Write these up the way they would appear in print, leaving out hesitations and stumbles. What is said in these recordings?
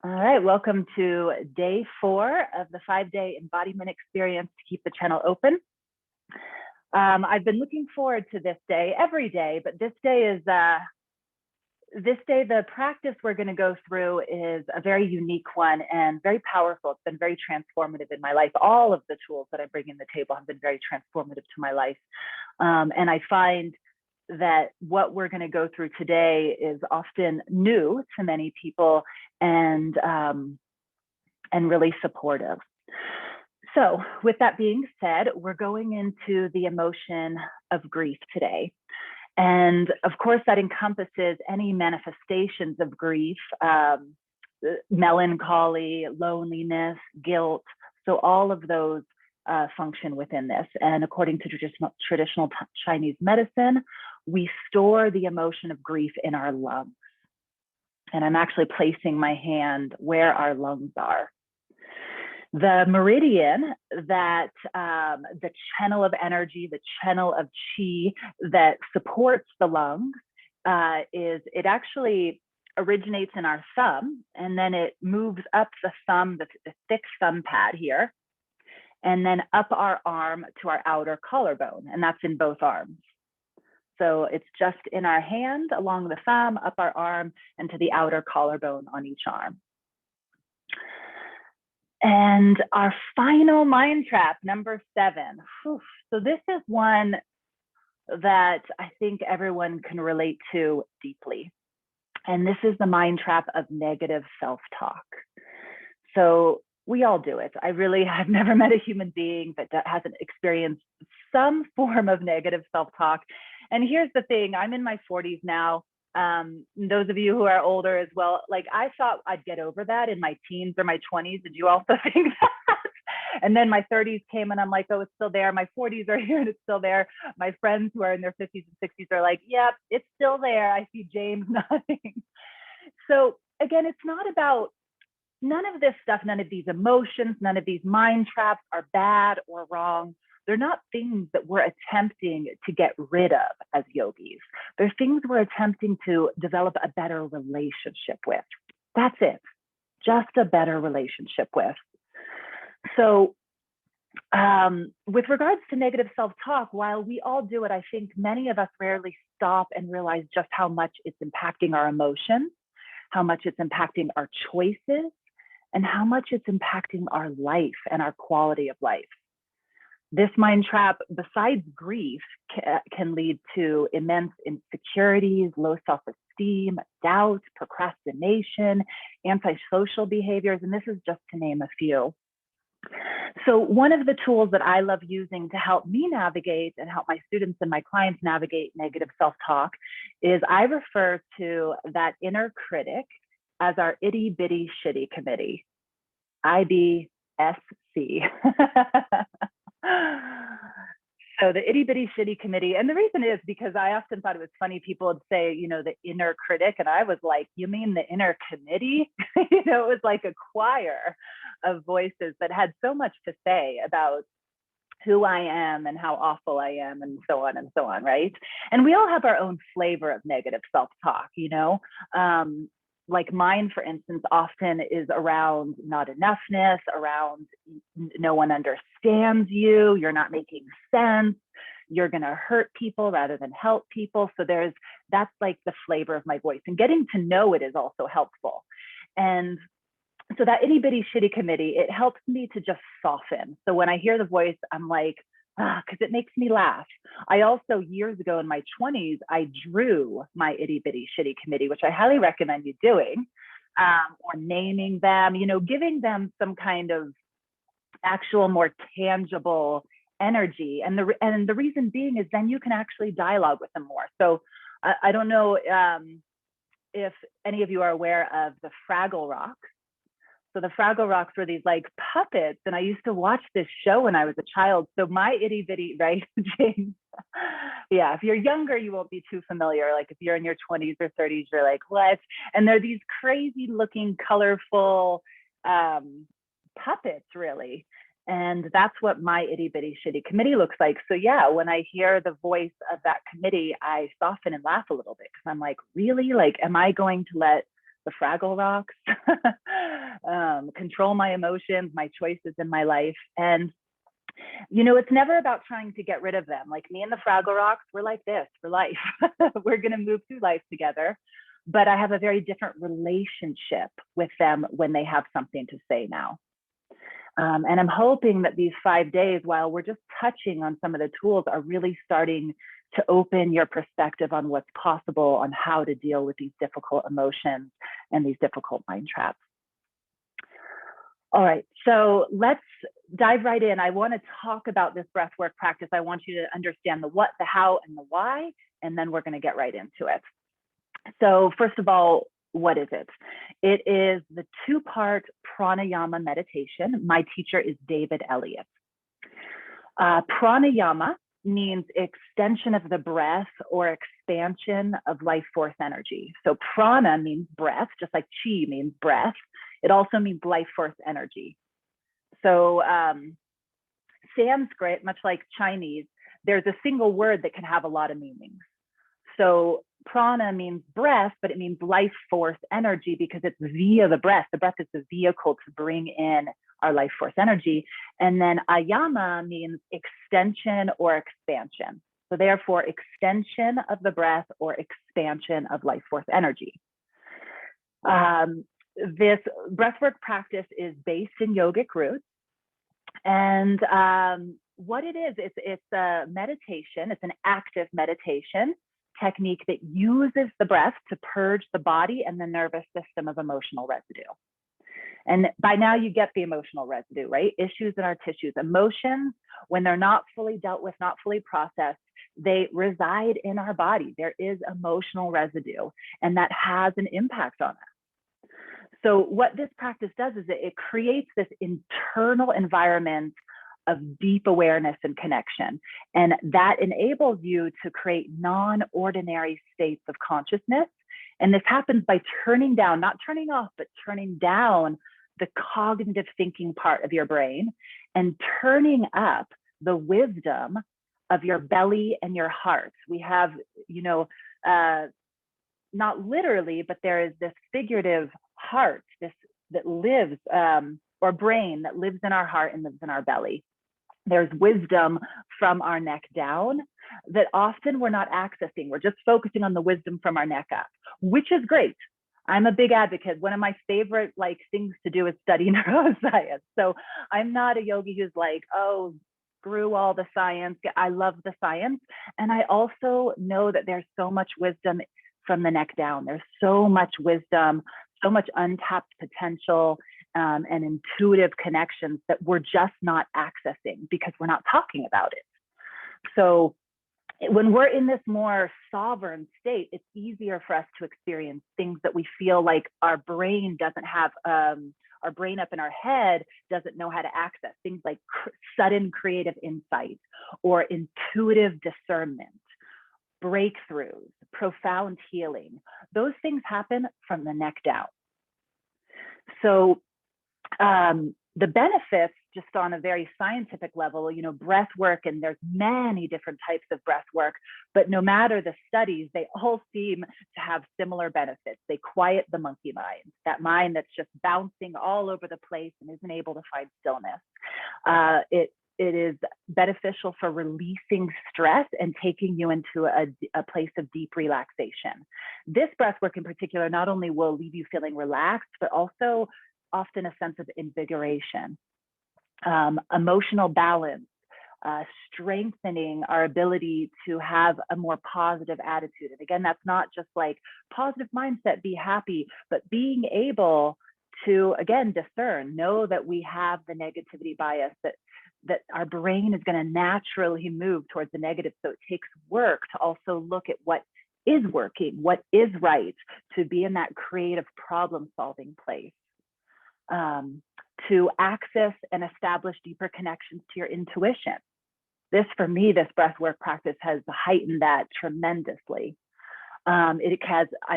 All right, welcome to day 4 of the 5-day embodiment experience to keep the channel open. I've been looking forward to this day every day, but this day, the practice we're going to go through is a very unique one and very powerful. It's been very transformative in my life. All of the tools that I bring in the table have been very transformative to my life. And I find that what we're going to go through today is often new to many people and really supportive. So with that being said, we're going into the emotion of grief today. And of course, that encompasses any manifestations of grief, melancholy, loneliness, guilt. So all of those function within this. And according to traditional Chinese medicine, we store the emotion of grief in our lungs. And I'm actually placing my hand where our lungs are. The meridian that the channel of energy, the channel of chi that supports the lungs it actually originates in our thumb, and then it moves up the thumb, the thick thumb pad here, and then up our arm to our outer collarbone, and that's in both arms. So it's just in our hand, along the thumb, up our arm, and to the outer collarbone on each arm. And our final mind trap, number 7. Whew. So this is one that I think everyone can relate to deeply. And this is the mind trap of negative self-talk. So we all do it. I've never met a human being that hasn't experienced some form of negative self-talk. And here's the thing, I'm in my 40s now. Those of you who are older as well, like I thought I'd get over that in my teens or my 20s. Did you also think that? And then my 30s came and I'm like, oh, it's still there. My 40s are here and it's still there. My friends who are in their 50s and 60s are like, yep, it's still there. I see James nodding. So again, it's not about none of this stuff, none of these emotions, none of these mind traps are bad or wrong. They're not things that we're attempting to get rid of as yogis. They're things we're attempting to develop a better relationship with. That's it, just a better relationship with. So with regards to negative self-talk, while we all do it, I think many of us rarely stop and realize just how much it's impacting our emotions, how much it's impacting our choices, and how much it's impacting our life and our quality of life. This mind trap, besides grief, can lead to immense insecurities, low self-esteem, doubt, procrastination, antisocial behaviors, and this is just to name a few. So one of the tools that I love using to help me navigate and help my students and my clients navigate negative self-talk is I refer to that inner critic as our itty bitty shitty committee, IBSC. So the itty bitty shitty committee, and the reason is because I often thought it was funny. People would say, the inner critic, and I was like, you mean the inner committee? It was like a choir of voices that had so much to say about who I am and how awful I am and so on, right? And we all have our own flavor of negative self-talk, like mine, for instance, often is around not enoughness, around no one understands you, you're not making sense, you're going to hurt people rather than help people. So that's like the flavor of my voice, and getting to know it is also helpful. And so that itty bitty shitty committee, it helps me to just soften. So when I hear the voice, I'm like, because it makes me laugh. I also, years ago in my 20s, I drew my itty bitty shitty committee, which I highly recommend you doing, or naming them, giving them some kind of actual, more tangible energy. And the reason being is then you can actually dialogue with them more. So I don't know if any of you are aware of the Fraggle Rock. So the Fraggle Rocks were these like puppets, and I used to watch this show when I was a child. So my itty bitty, right, James? Yeah, if you're younger, you won't be too familiar. Like if you're in your 20s or 30s, you're like, what? And they're these crazy looking, colorful puppets, really. And that's what my itty bitty shitty committee looks like. So yeah, when I hear the voice of that committee, I soften and laugh a little bit because I'm like, really? Like, am I going to let the Fraggle Rocks, control my emotions, my choices in my life. And, you know, it's never about trying to get rid of them. Like me and the Fraggle Rocks, we're like this for life. We're going to move through life together. But I have a very different relationship with them when they have something to say now. And I'm hoping that these 5 days, while we're just touching on some of the tools, are really starting to open your perspective on what's possible, on how to deal with these difficult emotions and these difficult mind traps. All right, so let's dive right in. I want to talk about this breathwork practice. I want you to understand the what, the how, and the why, and then we're going to get right into it. So first of all, what is it? It is the two-part pranayama meditation. My teacher is David Elliott. Pranayama means extension of the breath or expansion of life force energy. So prana means breath, just like chi means breath. It also means life force energy. So Sanskrit, much like Chinese, there's a single word that can have a lot of meanings. So prana means breath, but it means life force energy because it's via the breath. The breath is the vehicle to bring in our life force energy. And then ayama means extension or expansion. So therefore, extension of the breath or expansion of life force energy. This breathwork practice is based in yogic roots. And what it is, it's a meditation. It's an active meditation technique that uses the breath to purge the body and the nervous system of emotional residue. And by now you get the emotional residue, right? Issues in our tissues. Emotions, when they're not fully dealt with, not fully processed, they reside in our body. There is emotional residue, and that has an impact on us. So what this practice does is it creates this internal environment of deep awareness and connection. And that enables you to create non-ordinary states of consciousness. And this happens by turning down, not turning off, but turning down the cognitive thinking part of your brain and turning up the wisdom of your belly and your heart. We have, you know, not literally, but there is this figurative heart, this that lives, or brain that lives in our heart and lives in our belly. There's wisdom from our neck down that often we're not accessing. We're just focusing on the wisdom from our neck up, which is great. I'm a big advocate. One of my favorite things to do is study neuroscience. So I'm not a yogi who's like, oh, screw all the science. I love the science. And I also know that there's so much wisdom from the neck down. There's so much wisdom, so much untapped potential, and intuitive connections that we're just not accessing because we're not talking about it. So when we're in this more sovereign state, it's easier for us to experience things that we feel like our brain doesn't have, our brain up in our head doesn't know how to access. Things like sudden creative insight or intuitive discernment, breakthroughs, profound healing. Those things happen from the neck down. So the benefits, just on a very scientific level, you know, breath work, and there's many different types of breath work, but no matter the studies, they all seem to have similar benefits. They quiet the monkey mind, that mind that's just bouncing all over the place and isn't able to find stillness. It is beneficial for releasing stress and taking you into a place of deep relaxation. This breath work in particular not only will leave you feeling relaxed, but also often a sense of invigoration, emotional balance, strengthening our ability to have a more positive attitude. And again, that's not just like positive mindset, be happy, but being able to, again, discern, know that we have the negativity bias, that our brain is going to naturally move towards the negative. So it takes work to also look at what is working, what is right, to be in that creative problem-solving place. To access and establish deeper connections to your intuition. This, for me, this breathwork practice has heightened that tremendously. I've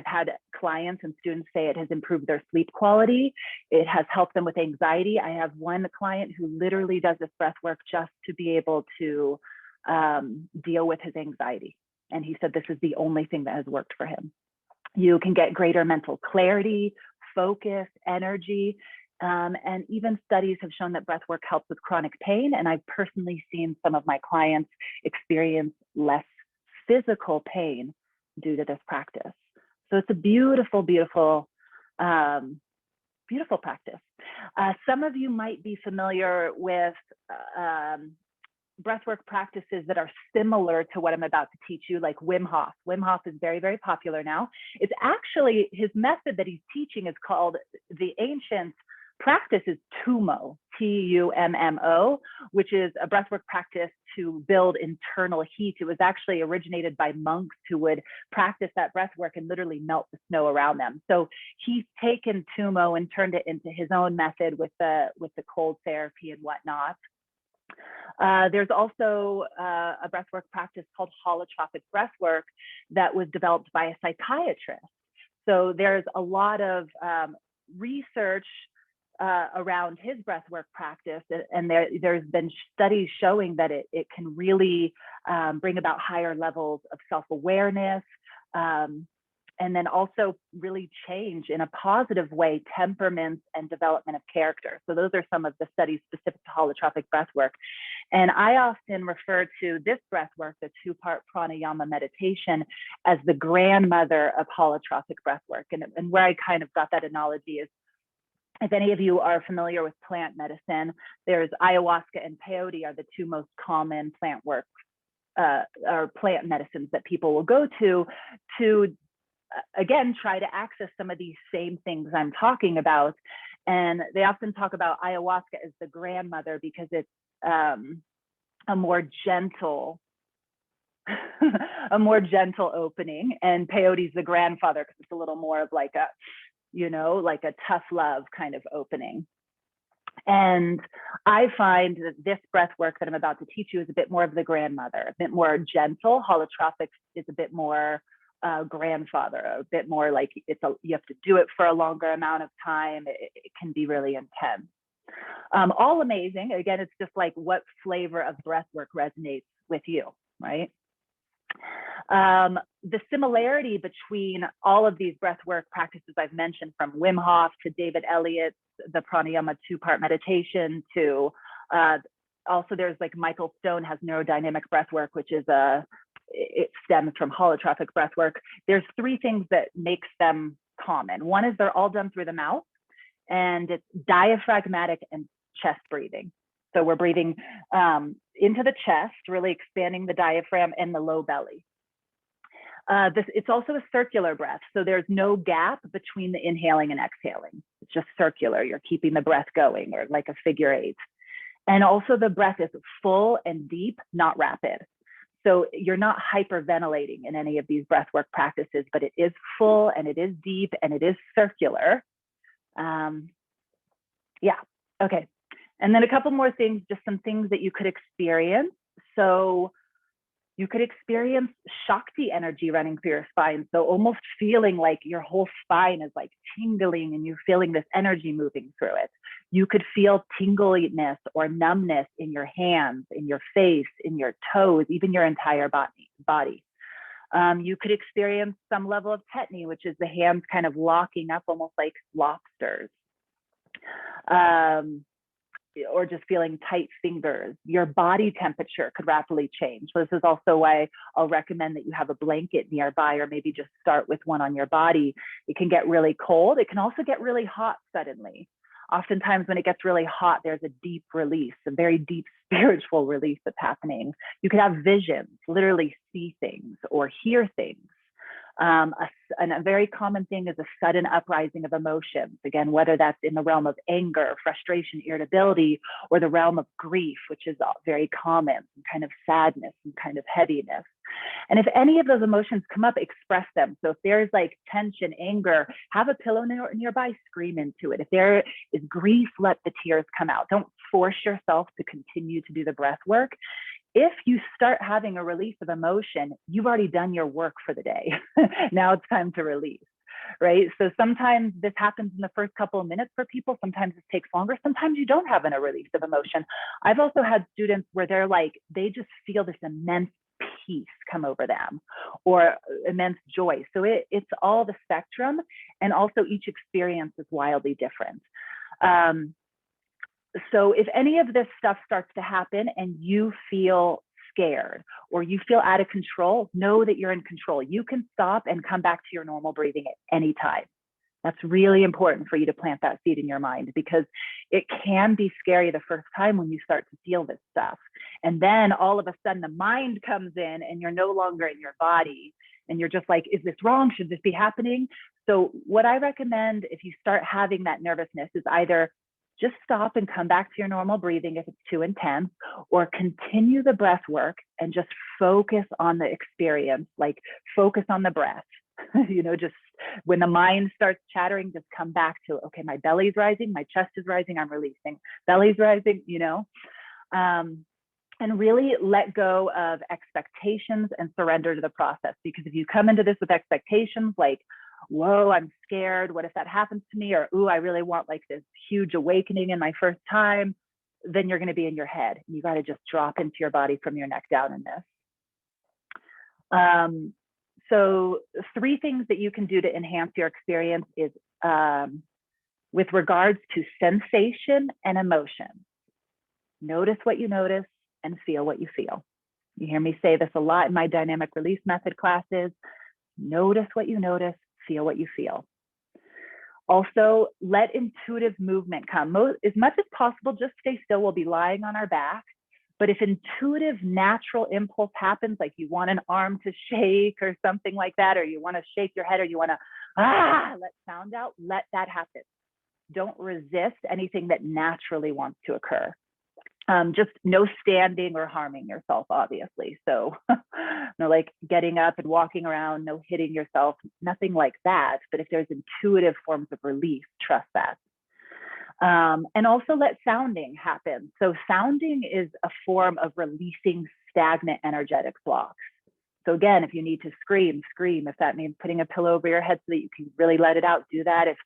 had clients and students say it has improved their sleep quality. It has helped them with anxiety. I have one client who literally does this breathwork just to be able to deal with his anxiety. And he said this is the only thing that has worked for him. You can get greater mental clarity, focus, energy. And even studies have shown that breath work helps with chronic pain. And I've personally seen some of my clients experience less physical pain due to this practice. So it's a beautiful, beautiful, beautiful practice. Some of you might be familiar with breathwork practices that are similar to what I'm about to teach you, like Wim Hof. Wim Hof is very, very popular now. It's actually, his method that he's teaching is called, the ancient practice is Tummo, T-U-M-M-O, which is a breathwork practice to build internal heat. It was actually originated by monks who would practice that breathwork and literally melt the snow around them. So he's taken Tummo and turned it into his own method with the cold therapy and whatnot. There's also a breathwork practice called holotropic breathwork that was developed by a psychiatrist. So there's a lot of research around his breathwork practice, and there's been studies showing that it can really bring about higher levels of self-awareness, and then also really change in a positive way temperaments and development of character. So those are some of the studies specific to holotropic breathwork. And I often refer to this breathwork, the two-part pranayama meditation, as the grandmother of holotropic breathwork. And where I kind of got that analogy is, if any of you are familiar with plant medicine, there's ayahuasca and peyote are the two most common plant work or plant medicines that people will go to again, try to access some of these same things I'm talking about. And they often talk about ayahuasca as the grandmother because it's a more gentle, a more gentle opening. And peyote's the grandfather because it's a little more of like a, like a tough love kind of opening. And I find that this breath work that I'm about to teach you is a bit more of the grandmother, a bit more gentle. Holotropic is a bit more grandfather, a bit more like you have to do it for a longer amount of time. It can be really intense. All amazing. Again, it's just like what flavor of breath work resonates with you, right? The similarity between all of these breathwork practices I've mentioned, from Wim Hof to David Elliott's the Pranayama two-part meditation to also there's like Michael Stone has neurodynamic breathwork, which is it stems from holotropic breathwork. There's three things that makes them common. One is they're all done through the mouth, and it's diaphragmatic and chest breathing. So we're breathing into the chest, really expanding the diaphragm and the low belly. It's also a circular breath. So there's no gap between the inhaling and exhaling. It's just circular. You're keeping the breath going, or like a figure eight. And also the breath is full and deep, not rapid. So you're not hyperventilating in any of these breathwork practices, but it is full and it is deep and it is circular. Yeah, okay. And then a couple more things, just some things that you could experience. So you could experience Shakti energy running through your spine. So almost feeling like your whole spine is like tingling and you're feeling this energy moving through it. You could feel tingliness or numbness in your hands, in your face, in your toes, even your entire body. You could experience some level of tetany, which is the hands kind of locking up almost like lobsters. Or just feeling tight fingers. Your body temperature could rapidly change. So this is also why I'll recommend that you have a blanket nearby, or maybe just start with one on your body. It can get really cold. It can also get really hot suddenly. Oftentimes when it gets really hot, there's a deep release, a very deep spiritual release that's happening. You could have visions, literally see things or hear things. And a very common thing is a sudden uprising of emotions. Again, whether that's in the realm of anger, frustration, irritability, or the realm of grief, which is very common, and kind of sadness and kind of heaviness. And if any of those emotions come up, express them. So if there's like tension, anger, have a pillow nearby, scream into it. If there is grief, let the tears come out. Don't force yourself to continue to do the breath work. If you start having a release of emotion, you've already done your work for the day. Now it's time to release, right? So sometimes this happens in the first couple of minutes for people. Sometimes it takes longer. Sometimes you don't have a release of emotion. I've also had students where they're like, they just feel this immense peace come over them, or immense joy. So it's all the spectrum, and also each experience is wildly different. So if any of this stuff starts to happen and you feel scared or you feel out of control, know that you're in control. You can stop and come back to your normal breathing at any time. That's really important for you to plant that seed in your mind, because it can be scary the first time when you start to feel this stuff. And then all of a sudden the mind comes in and you're no longer in your body and you're just like, is this wrong? Should this be happening? So what I recommend if you start having that nervousness is either just stop and come back to your normal breathing if it's too intense, or continue the breath work and just focus on the experience, like focus on the breath. Just when the mind starts chattering, just come back to, okay, my belly's rising, my chest is rising, I'm releasing, belly's rising, and really let go of expectations and surrender to the process. Because if you come into this with expectations like, whoa, I'm scared, what if that happens to me? Or, ooh, I really want like this huge awakening in my first time, then you're going to be in your head. You got to just drop into your body from your neck down in this. So 3 things that you can do to enhance your experience is with regards to sensation and emotion. Notice what you notice and feel what you feel. You hear me say this a lot in my dynamic release method classes. Notice what you notice, feel what you feel. Also, let intuitive movement come. As much as possible, just stay still. We'll be lying on our back. But if intuitive, natural impulse happens, like you want an arm to shake or something like that, or you want to shake your head, or you want to, let sound out, let that happen. Don't resist anything that naturally wants to occur. Just no standing or harming yourself, obviously. So no like getting up and walking around, no hitting yourself, nothing like that. But if there's intuitive forms of release, trust that. And also let sounding happen. So sounding is a form of releasing stagnant energetic blocks. So again, if you need to scream, scream. If that means putting a pillow over your head so that you can really let it out, do that. If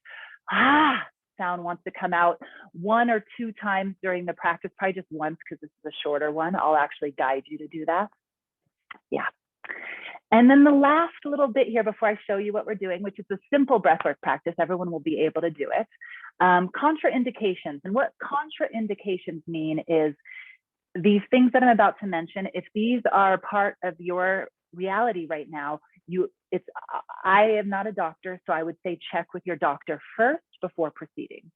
sound wants to come out 1 or 2 times during the practice, probably just once because this is a shorter one, I'll actually guide you to do that. Yeah. And then the last little bit here before I show you what we're doing, which is a simple breathwork practice, everyone will be able to do it. Contraindications. And what contraindications mean is these things that I'm about to mention, if these are part of your reality right now, I am not a doctor, so I would say check with your doctor first before proceeding.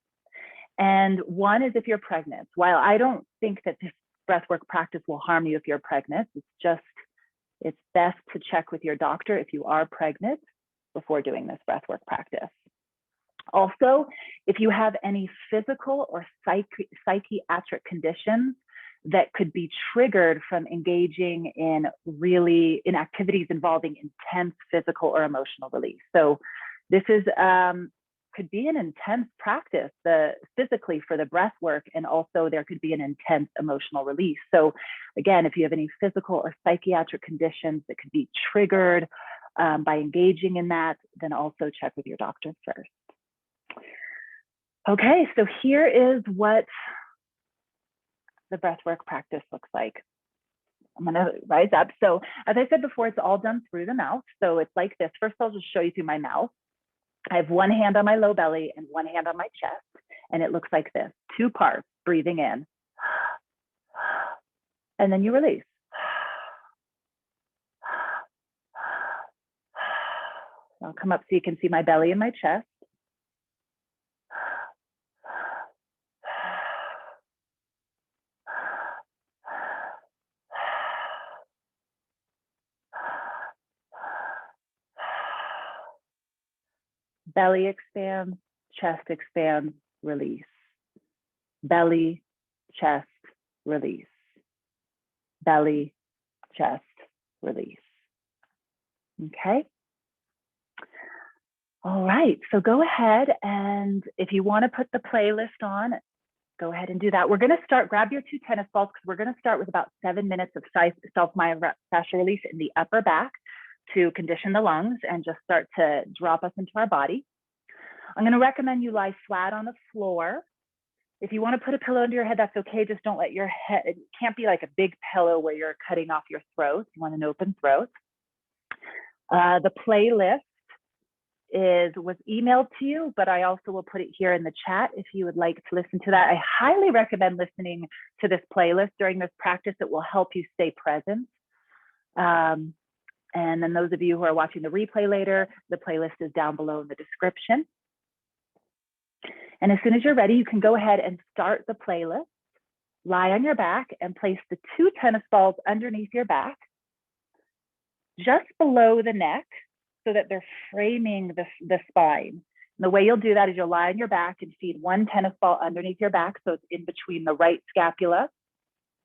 And one is if you're pregnant. While I don't think that this breathwork practice will harm you if you're pregnant, it's best to check with your doctor if you are pregnant before doing this breathwork practice. Also, if you have any physical or psychiatric conditions that could be triggered from engaging in activities involving intense physical or emotional release. So this is could be an intense practice physically for the breath work, and also there could be an intense emotional release. So again, if you have any physical or psychiatric conditions that could be triggered by engaging in that, then also check with your doctor first. Okay, so here is what the breathwork practice looks like. I'm gonna rise up. So as I said before, it's all done through the mouth. So it's like this. First, I'll just show you through my mouth. I have one hand on my low belly and one hand on my chest. And it looks like this, 2 parts, breathing in. And then you release. I'll come up so you can see my belly and my chest. Belly expands, chest expands, release. Belly, chest, release. Belly, chest, release. Okay. All right, so go ahead, and if you want to put the playlist on, go ahead and do that. We're going to start, grab your 2 tennis balls, because we're going to start with about 7 minutes of self-myofascial release in the upper back to condition the lungs and just start to drop us into our body. I'm going to recommend you lie flat on the floor If you want to put a pillow under your head, that's okay. Just don't let your head, it can't be like a big pillow where you're cutting off your throat. You want an open throat. The playlist was emailed to you, but I also will put it here in the chat if you would like to listen to that. I highly recommend listening to this playlist during this practice. It will help you stay present. And then those of you who are watching the replay later, the playlist is down below in the description. And as soon as you're ready, you can go ahead and start the playlist. Lie on your back and place the 2 tennis balls underneath your back, just below the neck, so that they're framing the spine. And the way you'll do that is you'll lie on your back and feed 1 tennis ball underneath your back, so it's in between the right scapula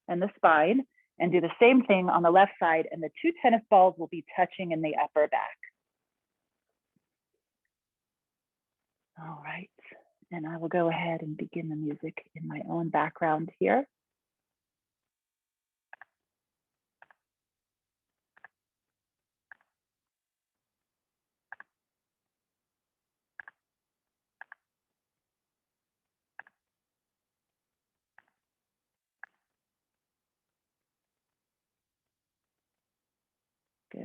and the spine, and do the same thing on the left side, and the 2 tennis balls will be touching in the upper back. All right. And I will go ahead and begin the music in my own background here. Good.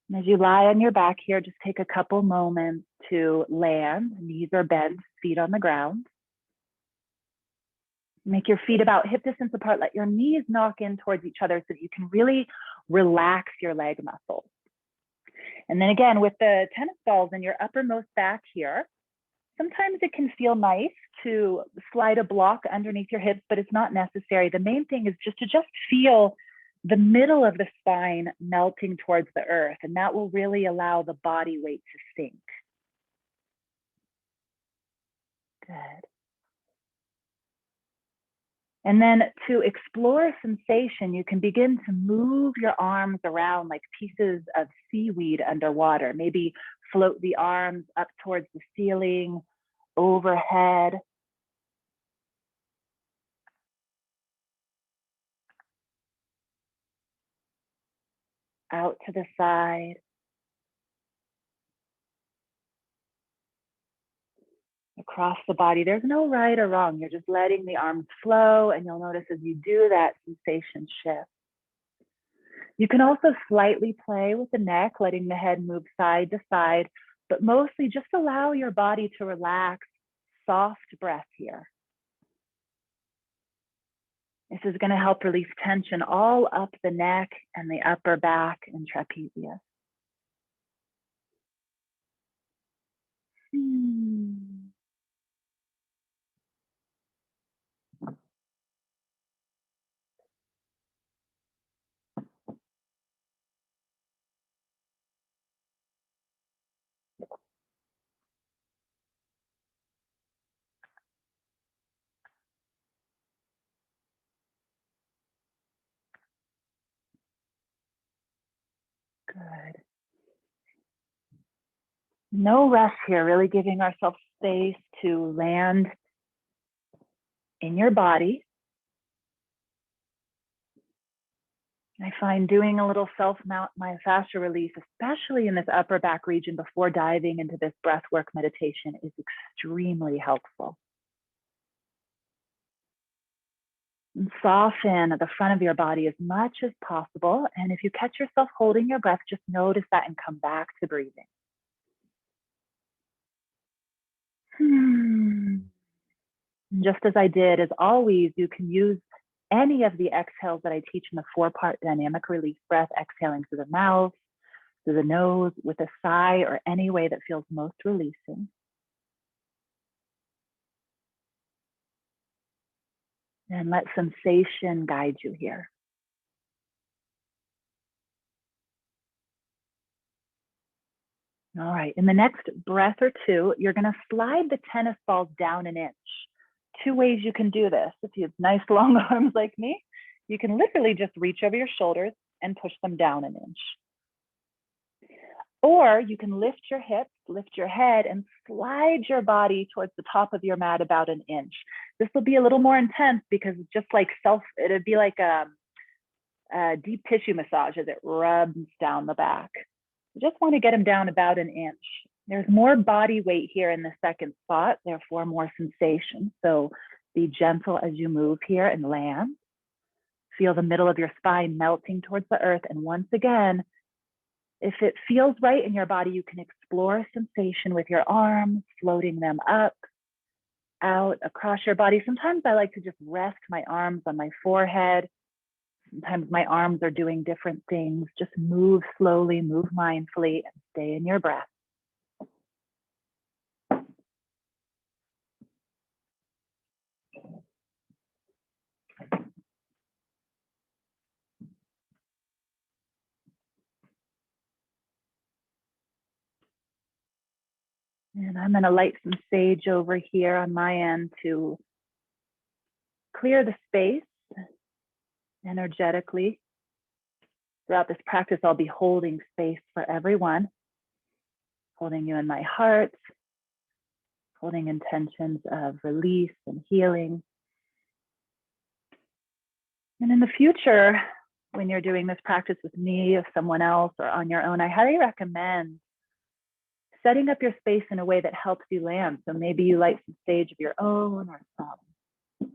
And as you lie on your back here, just take a couple moments to land. Knees are bent, feet on the ground. Make your feet about hip distance apart. Let your knees knock in towards each other so that you can really relax your leg muscles. And then again, with the tennis balls in your uppermost back here, sometimes it can feel nice to slide a block underneath your hips, but it's not necessary. The main thing is just to feel the middle of the spine melting towards the earth, and that will really allow the body weight to sink. Good. And then to explore sensation, you can begin to move your arms around like pieces of seaweed underwater. Maybe float the arms up towards the ceiling, overhead. Out to the side. Across the body. There's no right or wrong. You're just letting the arms flow, and you'll notice as you do that, sensation shift. You can also slightly play with the neck, letting the head move side to side, but mostly just allow your body to relax. Soft breath here. This is going to help release tension all up the neck and the upper back and trapezius. Good. No rush here, really giving ourselves space to land in your body. I find doing a little self-myofascial release, especially in this upper back region before diving into this breathwork meditation, is extremely helpful. And soften the front of your body as much as possible. And if you catch yourself holding your breath, just notice that and come back to breathing. Just as I did, as always, you can use any of the exhales that I teach in the 4-part dynamic release breath, exhaling through the mouth, through the nose, with a sigh, or any way that feels most releasing. And let sensation guide you here. All right, in the next breath or two, you're gonna slide the tennis balls down an inch. 2 ways you can do this. If you have nice long arms like me, you can literally just reach over your shoulders and push them down an inch. Or you can lift your hips, lift your head, and slide your body towards the top of your mat about an inch. This will be a little more intense because it's just like it'd be like a deep tissue massage as it rubs down the back. You just want to get them down about an inch. There's more body weight here in the second spot, therefore more sensation. So be gentle as you move here and land. Feel the middle of your spine melting towards the earth. And once again, if it feels right in your body, you can explore sensation with your arms, floating them up, out, across your body. Sometimes I like to just rest my arms on my forehead. Sometimes my arms are doing different things. Just move slowly, move mindfully, and stay in your breath. And I'm going to light some sage over here on my end to clear the space energetically. Throughout this practice, I'll be holding space for everyone, holding you in my heart, holding intentions of release and healing. And in the future, when you're doing this practice with me, or someone else, or on your own, I highly recommend setting up your space in a way that helps you land. So maybe you light some sage of your own, or some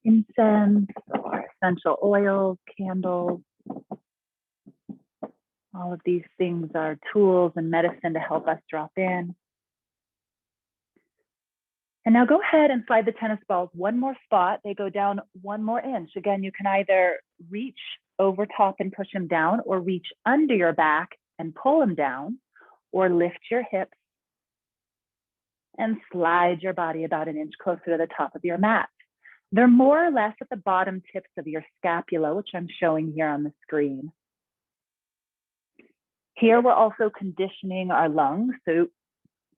incense, or essential oils, candles. All of these things are tools and medicine to help us drop in. And now go ahead and slide the tennis balls one more spot. They go down 1 more inch. Again, you can either reach over top and push them down, or reach under your back and pull them down, or lift your hips and slide your body about 1 inch closer to the top of your mat. They're more or less at the bottom tips of your scapula, which I'm showing here on the screen. Here, we're also conditioning our lungs. So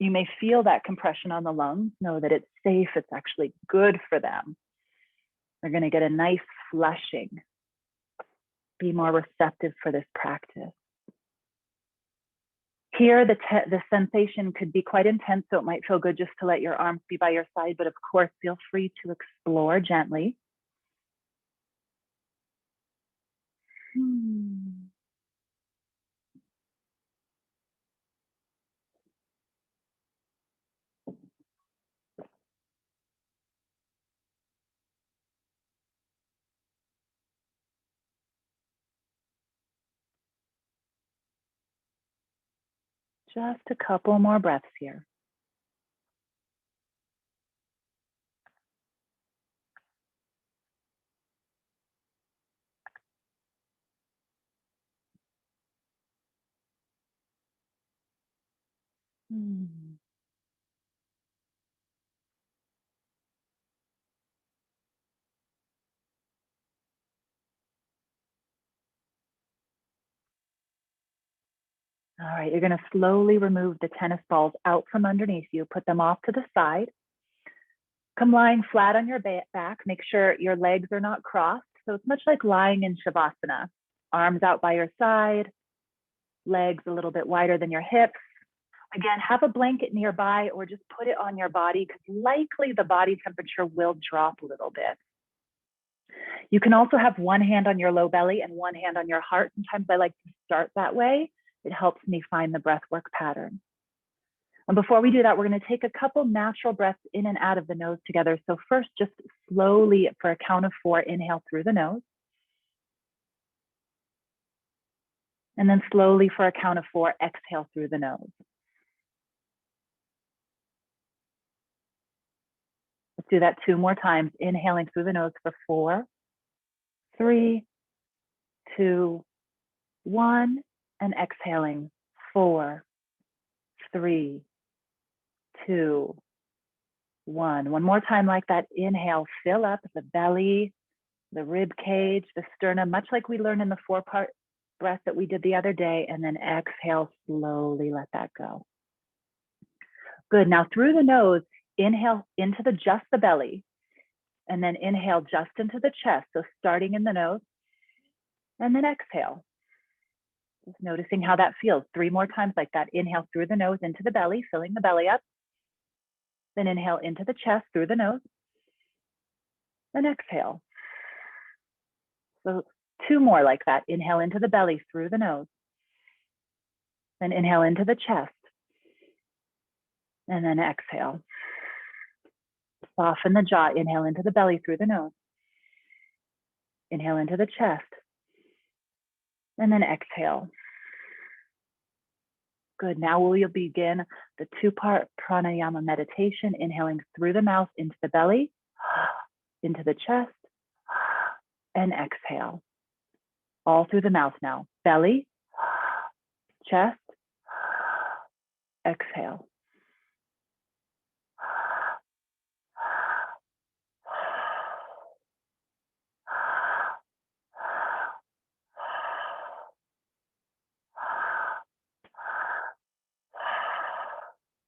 you may feel that compression on the lungs. Know that it's safe. It's actually good for them. They're going to get a nice flushing. Be more receptive for this practice. Here, the sensation could be quite intense, so it might feel good just to let your arms be by your side, but of course, feel free to explore gently. Just a couple more breaths here. All right, you're going to slowly remove the tennis balls out from underneath you, put them off to the side. Come lying flat on your back. Make sure your legs are not crossed. So it's much like lying in Shavasana. Arms out by your side, legs a little bit wider than your hips. Again, have a blanket nearby, or just put it on your body, because likely the body temperature will drop a little bit. You can also have one hand on your low belly and one hand on your heart. Sometimes I like to start that way. It helps me find the breathwork pattern. And before we do that, we're going to take a couple natural breaths in and out of the nose together. So first, just slowly for a count of 4, inhale through the nose. And then slowly for a count of 4, exhale through the nose. Let's do that 2 more times. Inhaling through the nose for 4, 3, 2, 1, and exhaling 4, 3, 2, 1. One more time like that. Inhale, fill up the belly, the rib cage, the sternum, much like we learned in the 4-part breath that we did the other day, and then exhale, slowly let that go. Good. Now through the nose, inhale into just the belly, and then inhale just into the chest. So starting in the nose, and then exhale. Just noticing how that feels. 3 more times like that. Inhale through the nose into the belly, filling the belly up. Then inhale into the chest through the nose. Then exhale. So 2 more like that. Inhale into the belly through the nose. Then inhale into the chest. And then exhale. Soften the jaw. Inhale into the belly through the nose. Inhale into the chest. And then exhale. Good. Now we'll begin the two-part pranayama meditation, inhaling through the mouth into the belly, into the chest, and exhale. All through the mouth now. Belly, chest, exhale.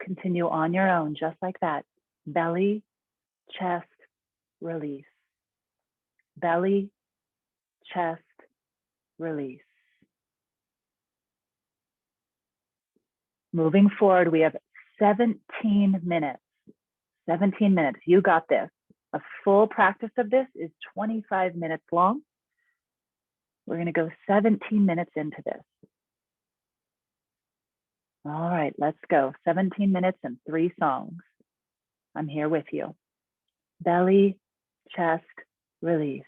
Continue on your own, just like that. Belly, chest, release. Belly, chest, release. Moving forward, we have 17 minutes. 17 minutes. You got this. A full practice of this is 25 minutes long. We're going to go 17 minutes into this. All right, let's go. 17 minutes and 3 songs. I'm here with you. Belly, chest, release.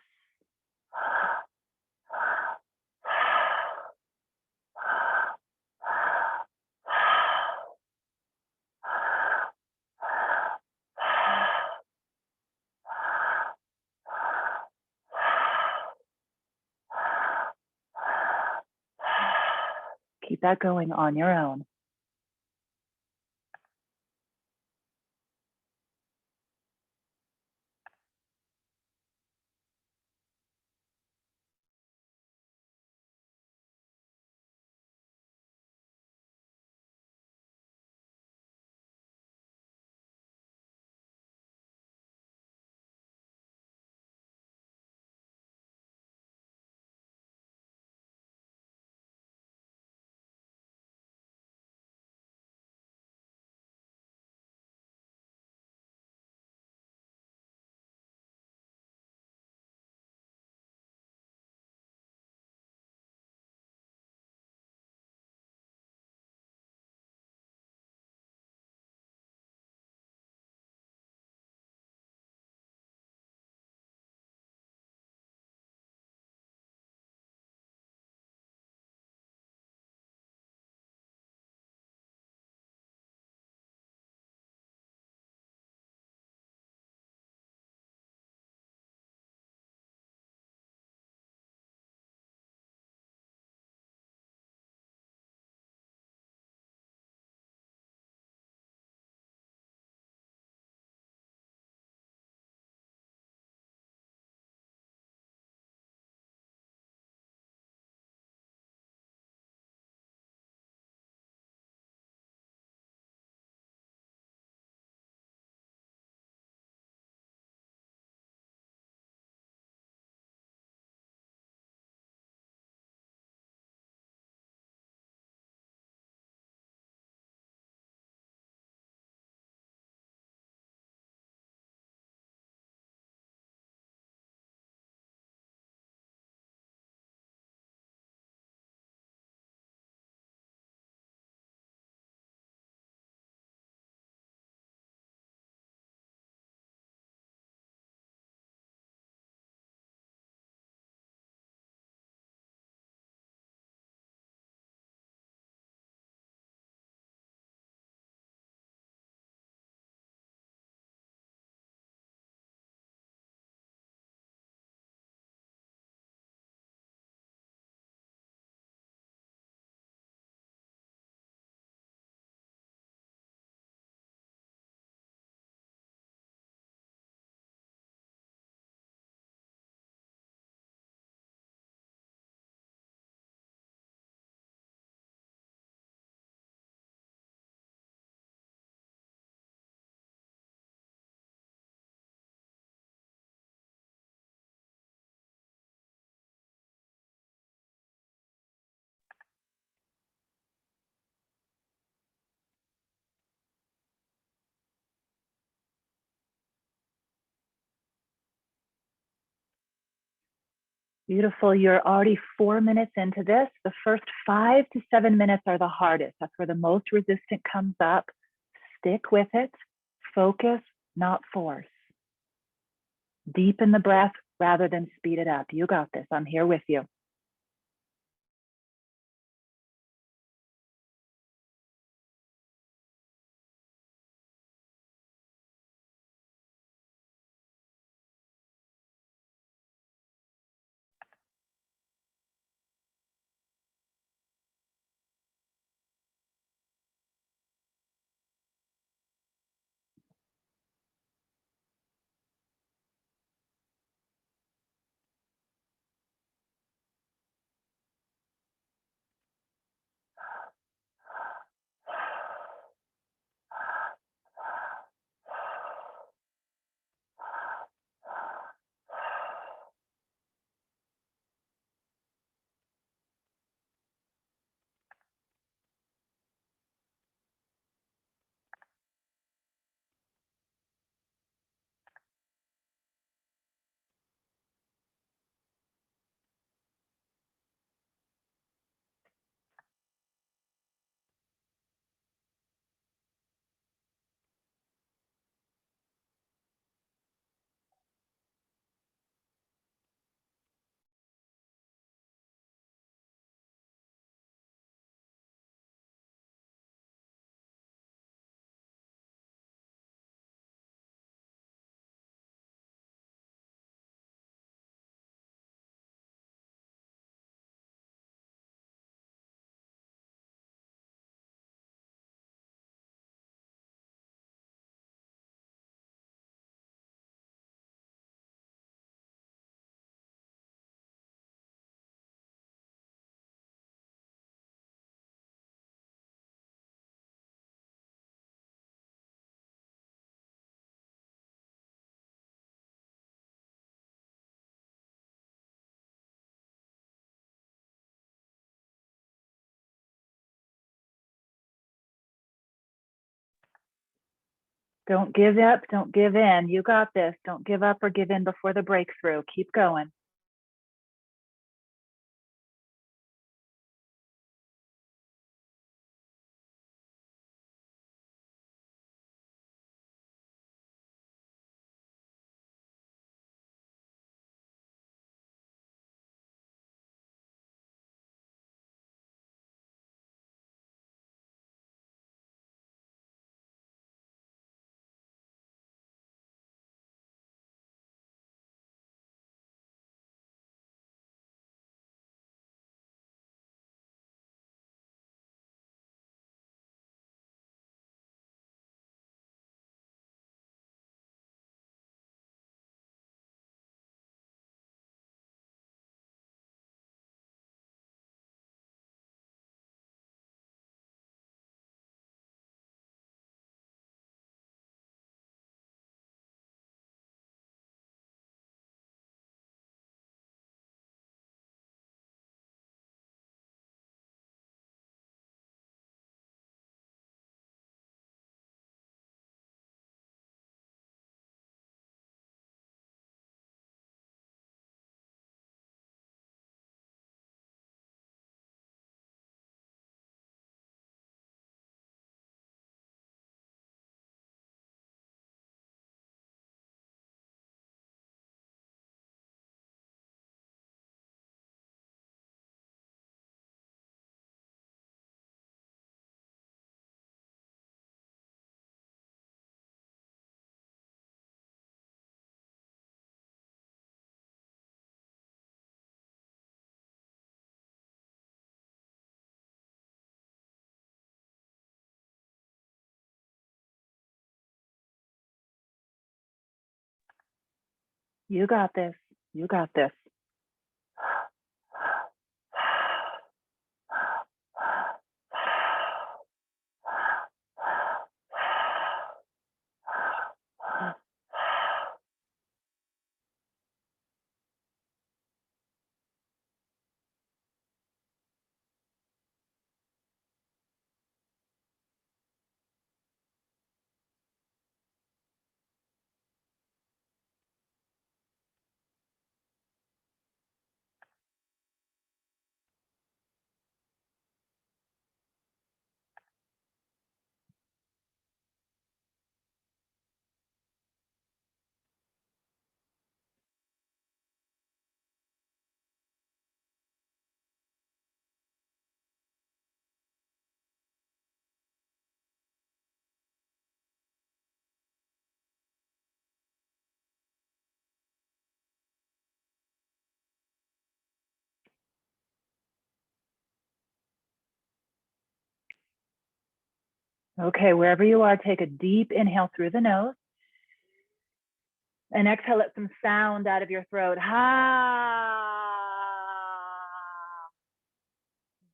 Keep that going on your own. Beautiful. You're already 4 minutes into this. The first 5 to 7 minutes are the hardest. That's where the most resistance comes up. Stick with it. Focus, not force. Deepen the breath rather than speed it up. You got this. I'm here with you. Don't give up. Don't give in. You got this. Don't give up or give in before the breakthrough. Keep going. You got this. You got this. Okay, wherever you are, take a deep inhale through the nose. And exhale, let some sound out of your throat. Ha.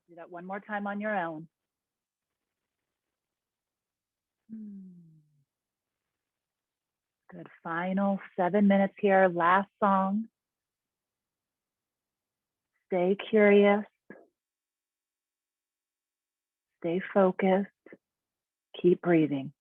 Do that one more time on your own. Good. Final 7 minutes here. Last song. Stay curious. Stay focused. Keep breathing.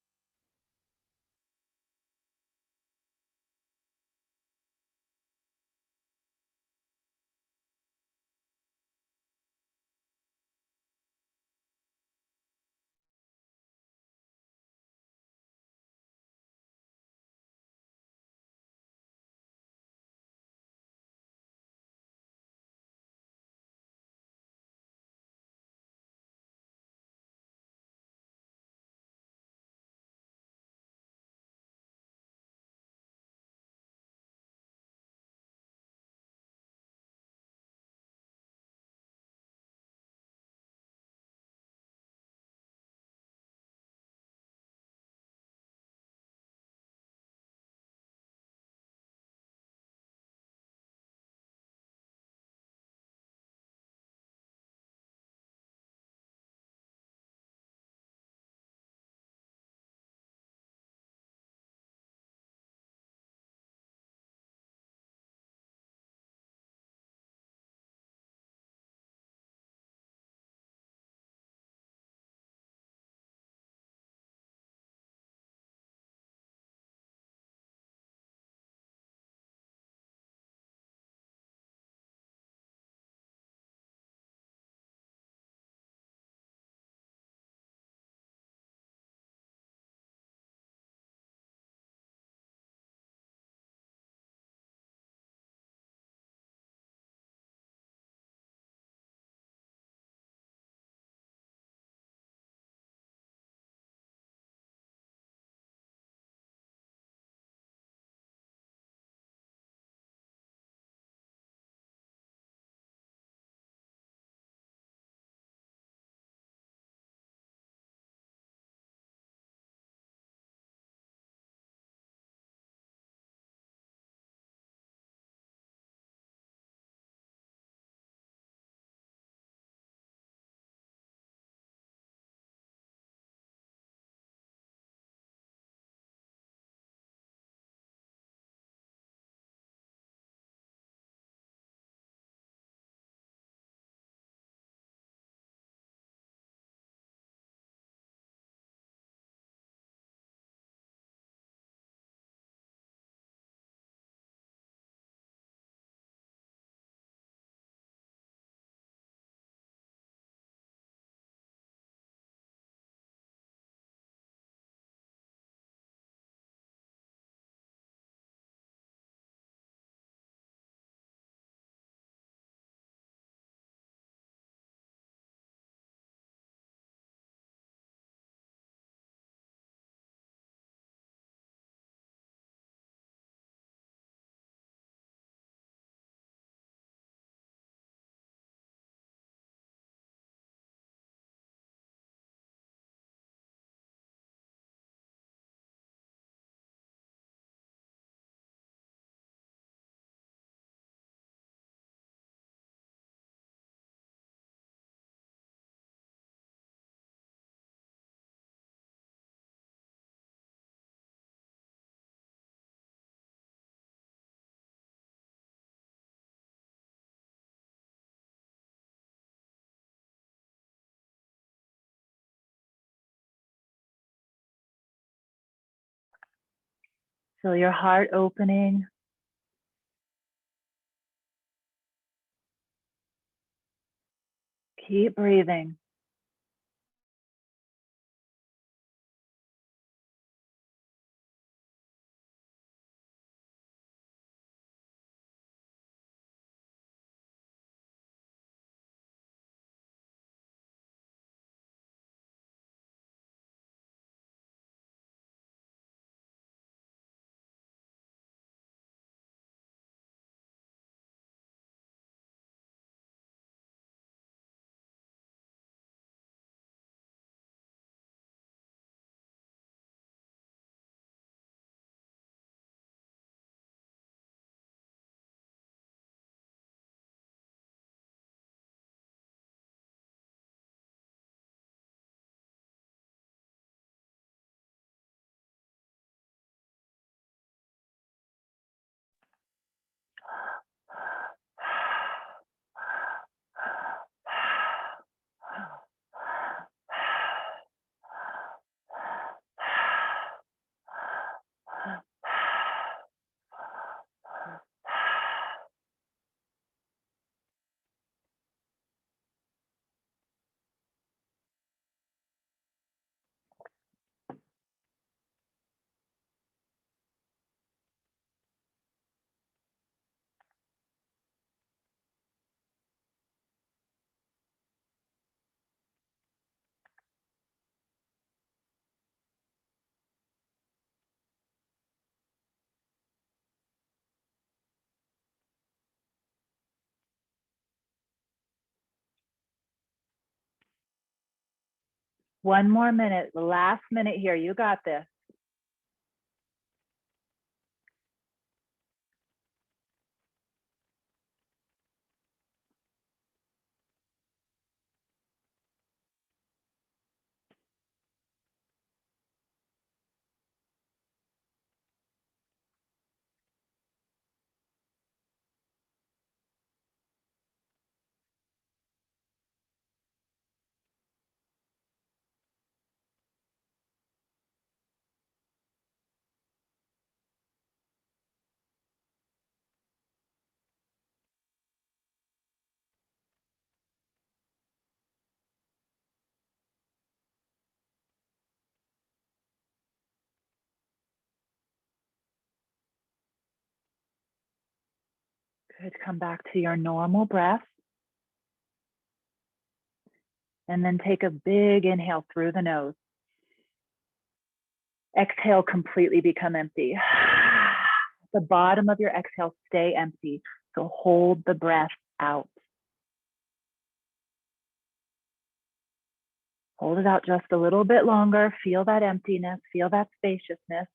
Feel your heart opening. Keep breathing. One more minute, the last minute here. You got this. Good. Come back to your normal breath. And then take a big inhale through the nose. Exhale, completely become empty. The bottom of your exhale, stay empty. So hold the breath out. Hold it out just a little bit longer. Feel that emptiness, feel that spaciousness.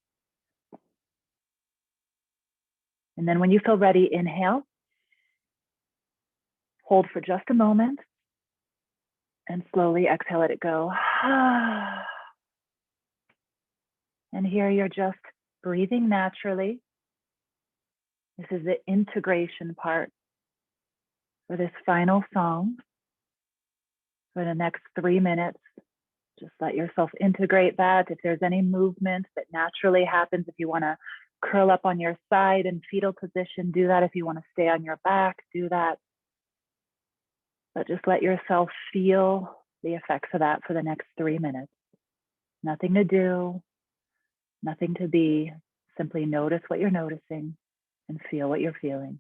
And then when you feel ready, inhale. Hold for just a moment. And slowly exhale, let it go. And here you're just breathing naturally. This is the integration part for this final song. For the next 3 minutes, just let yourself integrate that. If there's any movement that naturally happens, if you want to curl up on your side in fetal position, do that. If you want to stay on your back, do that. But just let yourself feel the effects of that for the next 3 minutes. Nothing to do, nothing to be. Simply notice what you're noticing and feel what you're feeling.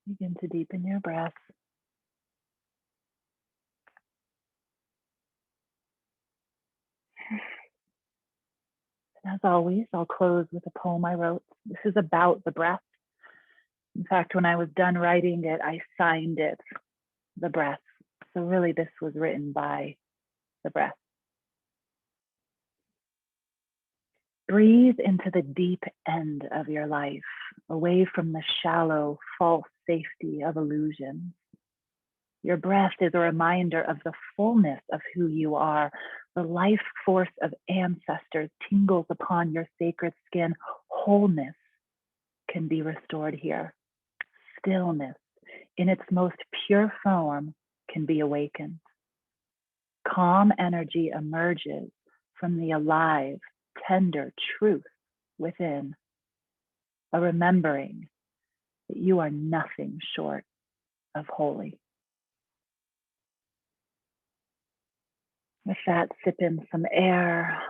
Begin to deepen your breath. As always, I'll close with a poem I wrote. This is about the breath. In fact, when I was done writing it, I signed it, The Breath. So really, this was written by the breath. Breathe into the deep end of your life, away from the shallow, false safety of illusions. Your breath is a reminder of the fullness of who you are. The life force of ancestors tingles upon your sacred skin. Wholeness can be restored here. Stillness, in its most pure form, can be awakened. Calm energy emerges from the alive, tender truth within, a remembering that you are nothing short of holy. With that, sip in some air.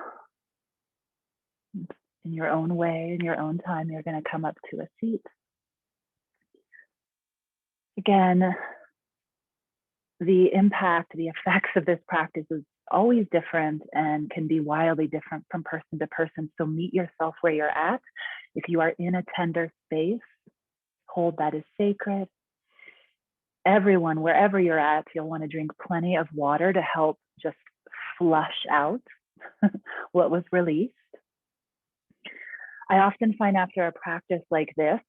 In your own way, in your own time, you're going to come up to a seat. Again, the impact, the effects of this practice is always different and can be wildly different from person to person. So meet yourself where you're at. If you are in a tender space, hold that as sacred. Everyone, wherever you're at, you'll want to drink plenty of water to help just flush out what was released. I often find after a practice like this,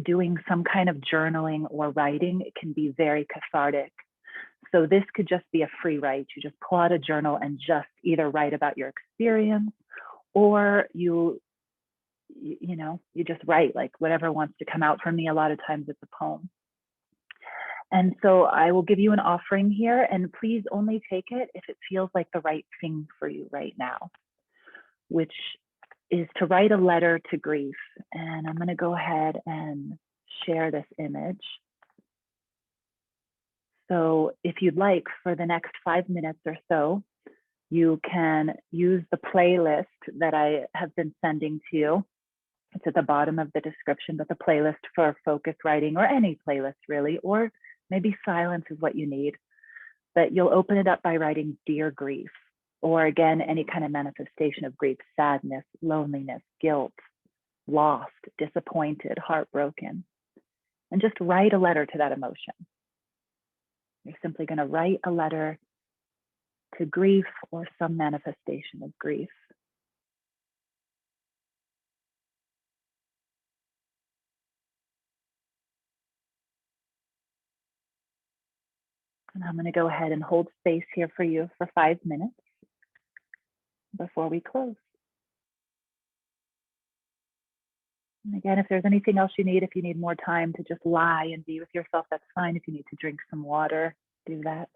doing some kind of journaling or writing, it can be very cathartic. So this could just be a free write. You just pull out a journal and just either write about your experience, or you just write like whatever wants to come out. For me, a lot of times it's a poem. And so I will give you an offering here, and please only take it if it feels like the right thing for you right now, which is to write a letter to grief. And I'm going to go ahead and share this image. So if you'd like, for the next 5 minutes or so, you can use the playlist that I have been sending to you. It's at the bottom of the description, but the playlist for focus writing, or any playlist really, or maybe silence is what you need. But you'll open it up by writing Dear Grief, or again, any kind of manifestation of grief: sadness, loneliness, guilt, lost, disappointed, heartbroken. And just write a letter to that emotion. You're simply going to write a letter to grief or some manifestation of grief. And I'm going to go ahead and hold space here for you for 5 minutes before we close. And again, if there's anything else you need, if you need more time to just lie and be with yourself, that's fine. If you need to drink some water, do that.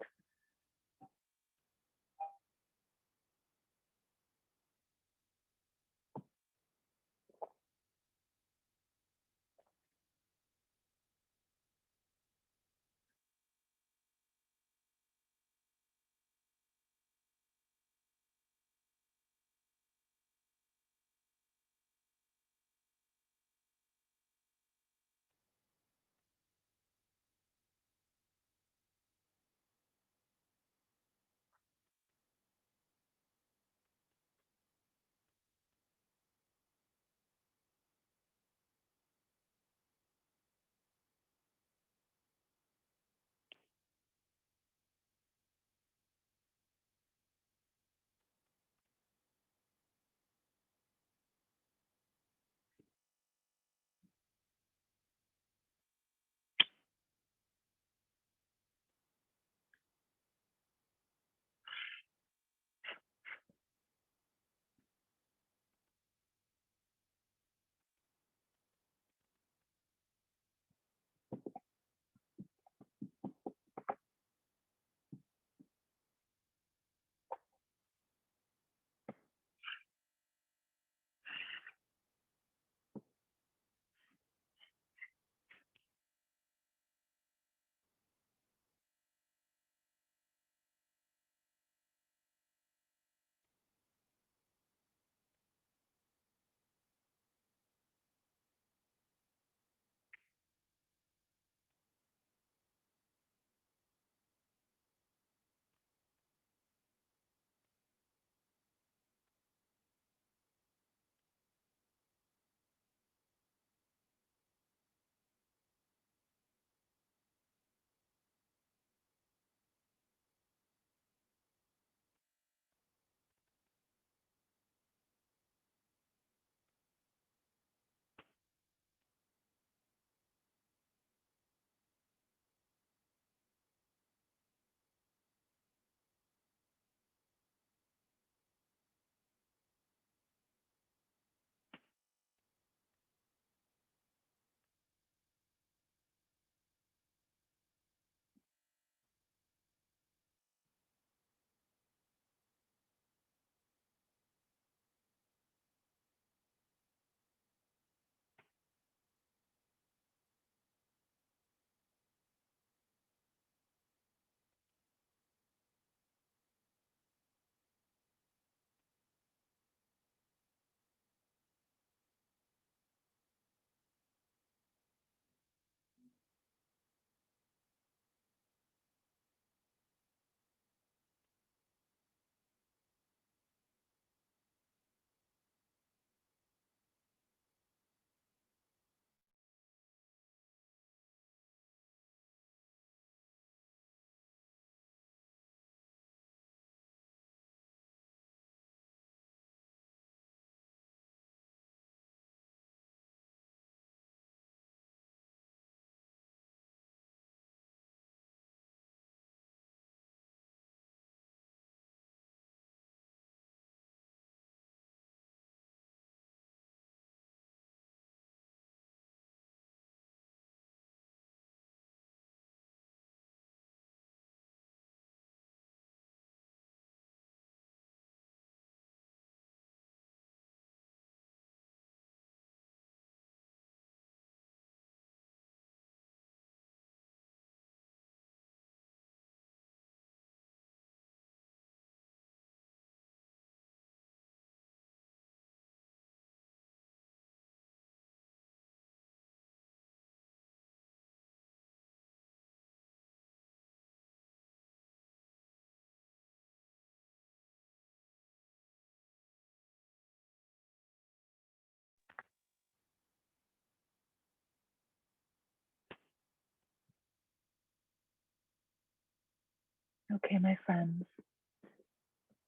Okay, my friends.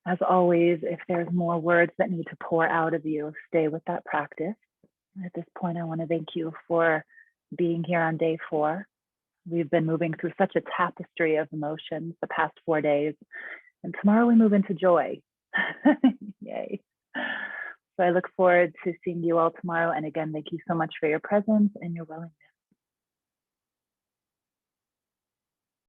As always, if there's more words that need to pour out of you, stay with that practice. At this point, I want to thank you for being here on day 4. We've been moving through such a tapestry of emotions the past 4 days, and tomorrow we move into joy. Yay. So I look forward to seeing you all tomorrow. And again, thank you so much for your presence and your willingness.